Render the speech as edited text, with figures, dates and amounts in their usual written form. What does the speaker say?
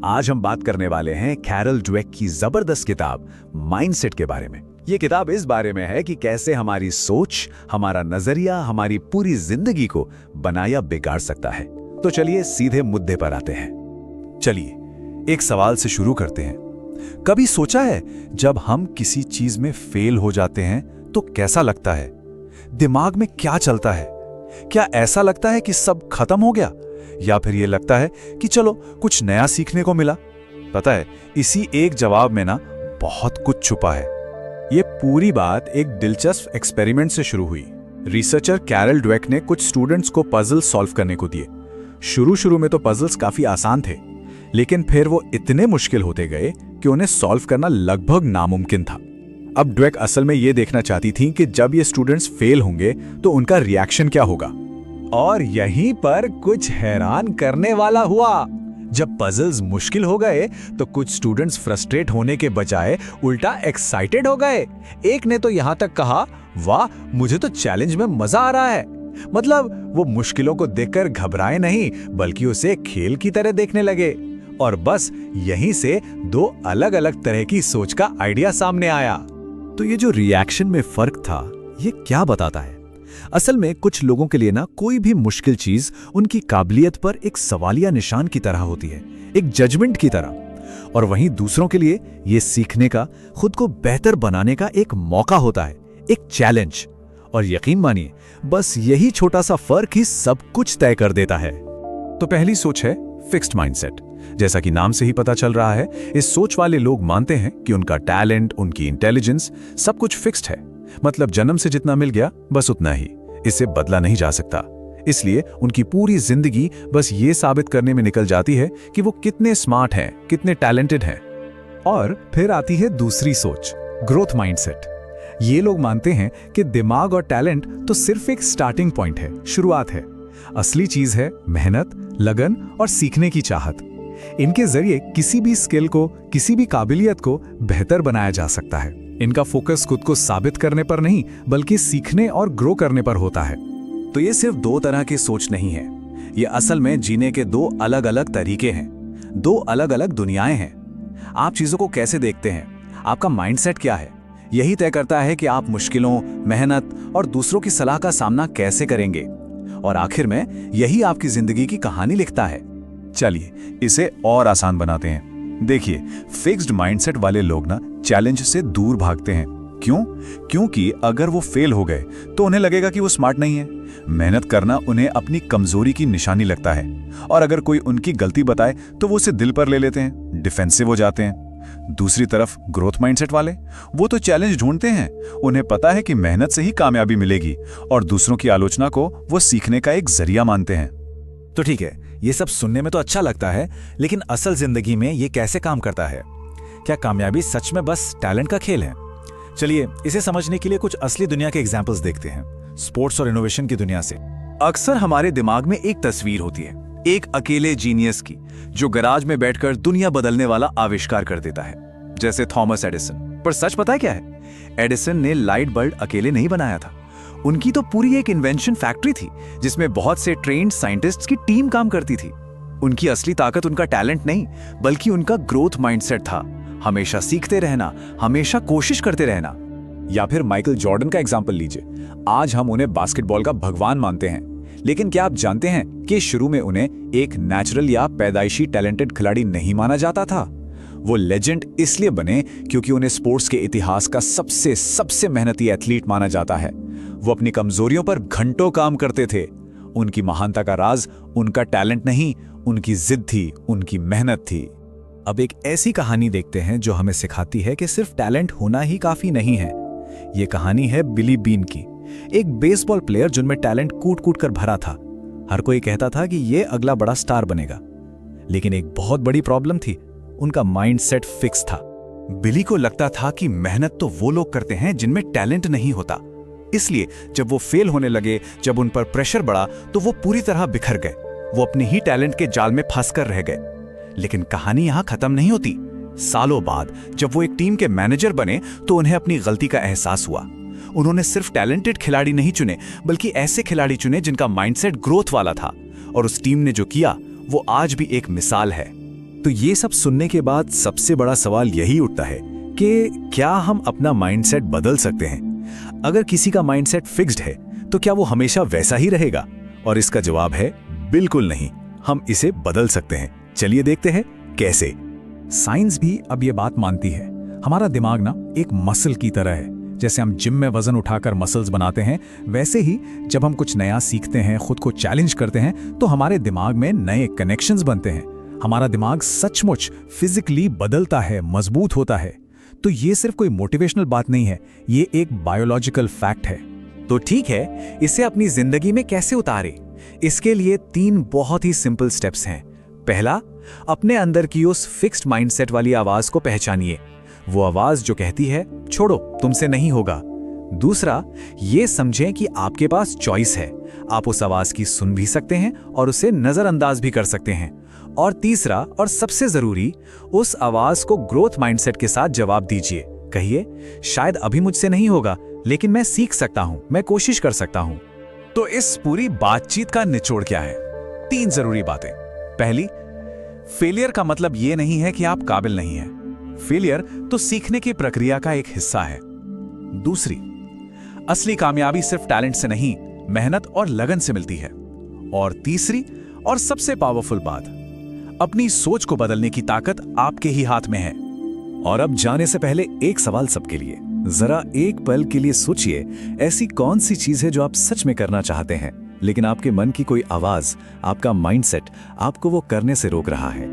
आज हम बात करने वाले हैं कैरल ड्वेक की जबरदस्त किताब माइंडसेट के बारे में। ये किताब इस बारे में है कि कैसे हमारी सोच, हमारा नजरिया हमारी पूरी जिंदगी को बना या बिगाड़ सकता है। तो चलिए सीधे मुद्दे पर आते हैं। चलिए एक सवाल से शुरू करते हैं। कभी सोचा है जब हम किसी चीज में फेल हो जाते हैं तो कैसा लगता है? दिमाग में क्या चलता है? क्या ऐसा लगता है कि सब खत्म हो गया, या फिर ये लगता है कि चलो कुछ नया सीखने को मिला? पता है, इसी एक जवाब में ना बहुत कुछ छुपा है। ये पूरी बात एक दिलचस्प एक्सपेरिमेंट से शुरू हुई। रिसर्चर कैरल ड्वेक ने कुछ स्टूडेंट्स को पजल सॉल्व करने को दिए। शुरू में तो पजल्स काफी आसान थे, लेकिन फिर वो इतने मुश्किल होते गए कि उन्हें सॉल्व करना लगभग नामुमकिन था। अब ड्वेक असल में ये देखना चाहती थी कि जब ये स्टूडेंट्स फेल होंगे तो उनका रिएक्शन क्या होगा। और यहीं पर कुछ हैरान करने वाला हुआ। जब पजल्स मुश्किल हो गए तो कुछ स्टूडेंट्स फ्रस्ट्रेट होने के बजाय उल्टा एक्साइटेड हो गए। एक ने तो यहां तक कहा, वाह, मुझे तो चैलेंज में मजा आ रहा है। मतलब वो मुश्किलों को देखकर घबराए नहीं, बल्कि उसे खेल की तरह देखने लगे। और बस यहीं से दो अलग अलग तरह की सोच का आइडिया सामने आया। तो ये जो रिएक्शन में फर्क था, ये क्या बताता है? असल में कुछ लोगों के लिए ना कोई भी मुश्किल चीज उनकी काबिलियत पर एक सवालिया निशान की तरह होती है, एक जजमेंट की तरह। और वहीं दूसरों के लिए ये सीखने का, खुद को बेहतर बनाने का एक मौका होता है, एक चैलेंज। और यकीन मानिए, बस यही छोटा सा फर्क ही सब कुछ तय कर देता है। तो पहली सोच है फिक्स्ड माइंडसेट। जैसा कि नाम से ही पता चल रहा है, इस सोच वाले लोग मानते हैं कि उनका टैलेंट, उनकी इंटेलिजेंस, सब कुछ फिक्स्ड है। मतलब जन्म से जितना मिल गया बस उतना ही, इससे बदला नहीं जा सकता। इसलिए उनकी पूरी जिंदगी बस ये साबित करने में निकल जाती है कि वो कितने स्मार्ट हैं, कितने टैलेंटेड हैं। और फिर आती है दूसरी सोच, ग्रोथ माइंडसेट। ये लोग मानते हैं कि दिमाग और टैलेंट तो सिर्फ एक स्टार्टिंग पॉइंट है, शुरुआत है। असली चीज है मेहनत, लगन और सीखने की चाहत। इनके जरिए किसी भी स्किल को, किसी भी काबिलियत को बेहतर बनाया जा सकता है। इनका फोकस खुद को साबित करने पर नहीं, बल्कि सीखने और ग्रो करने पर होता है। तो ये सिर्फ दो तरह की सोच नहीं है, ये असल में जीने के दो अलग अलग तरीके हैं, दो अलग अलग दुनियाएं हैं। आप चीजों को कैसे देखते हैं, आपका माइंडसेट क्या है, यही तय करता है कि आप मुश्किलों, मेहनत और दूसरों की सलाह का सामना कैसे करेंगे। और आखिर में यही आपकी जिंदगी की कहानी लिखता है। चलिए इसे और आसान बनाते हैं। देखिए, फिक्स्ड माइंडसेट वाले लोग ना चैलेंज से दूर भागते हैं। क्यों? क्योंकि अगर वो फेल हो गए तो उन्हें लगेगा कि वो स्मार्ट नहीं है। मेहनत करना उन्हें अपनी कमजोरी की निशानी लगता है। और अगर कोई उनकी गलती बताए तो वो उसे दिल पर ले लेते हैं, डिफेंसिव हो जाते हैं। दूसरी तरफ ग्रोथ माइंडसेट वाले, वो तो चैलेंज ढूंढते हैं। उन्हें पता है कि मेहनत से ही कामयाबी मिलेगी, और दूसरों की आलोचना को वो सीखने का एक जरिया मानते हैं। तो ठीक है, ये सब सुनने में तो अच्छा लगता है, लेकिन असल जिंदगी में ये कैसे काम करता है? क्या कामयाबी सच में बस टैलेंट का खेल है? चलिए इसे समझने के लिए कुछ असली दुनिया के एग्जाम्पल्स देखते हैं, स्पोर्ट्स और इनोवेशन की दुनिया से। अक्सर हमारे दिमाग में एक तस्वीर होती है, एक अकेले जीनियस की, जो गैराज में बैठकर दुनिया बदलने वाला आविष्कार कर देता है, जैसे थॉमस एडिसन। पर सच पता है क्या है? एडिसन ने लाइट बल्ब अकेले नहीं बनाया था। उनकी तो पूरी एक इन्वेंशन फैक्ट्री थी, जिसमें बहुत से ट्रेन्ड साइंटिस्ट्स की टीम काम करती थी। उनकी असली ताकत उनका टैलेंट नहीं, बल्कि उनका ग्रोथ माइंडसेट था। हमेशा सीखते रहना, हमेशा कोशिश करते रहना। या फिर माइकल जॉर्डन का एग्जाम्पल लीजिए। आज हम उन्हें बास्केटबॉल का भगवान मानते हैं, लेकिन क्या आप जानते हैं कि शुरू में उन्हें एक नेचुरल या पैदाइशी टैलेंटेड खिलाड़ी नहीं माना जाता था? वो लेजेंड इसलिए बने क्योंकि उन्हें स्पोर्ट्स के इतिहास का सबसे मेहनती एथलीट माना जाता है। वो अपनी कमजोरियों पर घंटों काम करते थे। उनकी महानता का राज उनका टैलेंट नहीं, उनकी जिद थी, उनकी मेहनत थी। अब एक ऐसी कहानी देखते हैं जो हमें सिखाती है कि सिर्फ टैलेंट होना ही काफी नहीं है। ये कहानी है बिली बीन की, एक बेसबॉल प्लेयर जिनमें टैलेंट कूट कूट कर भरा था। हर कोई कहता था कि ये अगला बड़ा स्टार बनेगा, लेकिन एक बहुत बड़ी प्रॉब्लम थी, उनका माइंडसेट फिक्स था। बिली को लगता था कि मेहनत तो वो लोग करते हैं जिनमें टैलेंट नहीं होता। इसलिए जब वो फेल होने लगे, जब उन पर प्रेशर बढ़ा, तो वो पूरी तरह बिखर गए। वो अपने ही टैलेंट के जाल में फंस कर रह गए। लेकिन कहानी यहां खत्म नहीं होती। सालों बाद जब वो एक टीम के मैनेजर बने तो उन्हें अपनी गलती का एहसास हुआ। उन्होंने सिर्फ टैलेंटेड खिलाड़ी नहीं चुने, बल्कि ऐसे खिलाड़ी चुने जिनका माइंडसेट ग्रोथ वाला था। और उस टीम ने जो किया वो आज भी एक मिसाल है। तो ये सब सुनने के बाद सबसे बड़ा सवाल यही उठता है कि क्या हम अपना माइंडसेट बदल सकते हैं? अगर किसी का माइंडसेट फिक्स्ड है तो क्या वो हमेशा वैसा ही रहेगा? और इसका जवाब है बिल्कुल नहीं, हम इसे बदल सकते हैं। चलिए देखते हैं कैसे। साइंस भी अब ये बात मानती है। हमारा दिमाग ना एक मसल की तरह है। जैसे हम जिम में वजन उठाकर मसल्स बनाते हैं, वैसे ही जब हम कुछ नया सीखते हैं, खुद को चैलेंज करते हैं, तो हमारे दिमाग में नए कनेक्शंस बनते हैं। हमारा दिमाग सचमुच फिजिकली बदलता है, मजबूत होता है। तो ये सिर्फ कोई मोटिवेशनल बात नहीं है, ये एक बायोलॉजिकल फैक्ट है। तो ठीक है, इसे अपनी जिंदगी में कैसे उतारे? इसके लिए 3 बहुत ही सिंपल स्टेप्स हैं। पहला, अपने अंदर की उस फिक्स्ड माइंडसेट वाली आवाज को पहचानिए। वो आवाज जो कहती है छोड़ो, तुमसे नहीं होगा। दूसरा, ये समझें कि आपके पास चॉइस है। आप उस आवाज की सुन भी सकते हैं और उसे नजरअंदाज भी कर सकते हैं। और तीसरा और सबसे जरूरी, उस आवाज को ग्रोथ माइंडसेट के साथ जवाब दीजिए। कहिए, शायद अभी मुझसे नहीं होगा, लेकिन मैं सीख सकता हूं, मैं कोशिश कर सकता हूं। तो इस पूरी बातचीत का निचोड़ क्या है? 3 जरूरी बातें। पहली, फेलियर का मतलब यह नहीं है कि आप काबिल नहीं हैं। फेलियर तो सीखने की प्रक्रिया का एक हिस्सा है। दूसरी, असली कामयाबी सिर्फ टैलेंट से नहीं, मेहनत और लगन से मिलती है। और तीसरी और सबसे पावरफुल बात, अपनी सोच को बदलने की ताकत आपके ही हाथ में है। और अब जाने से पहले एक सवाल सबके लिए, जरा एक पल के लिए सोचिए, ऐसी कौन सी चीज है जो आप सच में करना चाहते हैं, लेकिन आपके मन की कोई आवाज, आपका माइंडसेट आपको वो करने से रोक रहा है?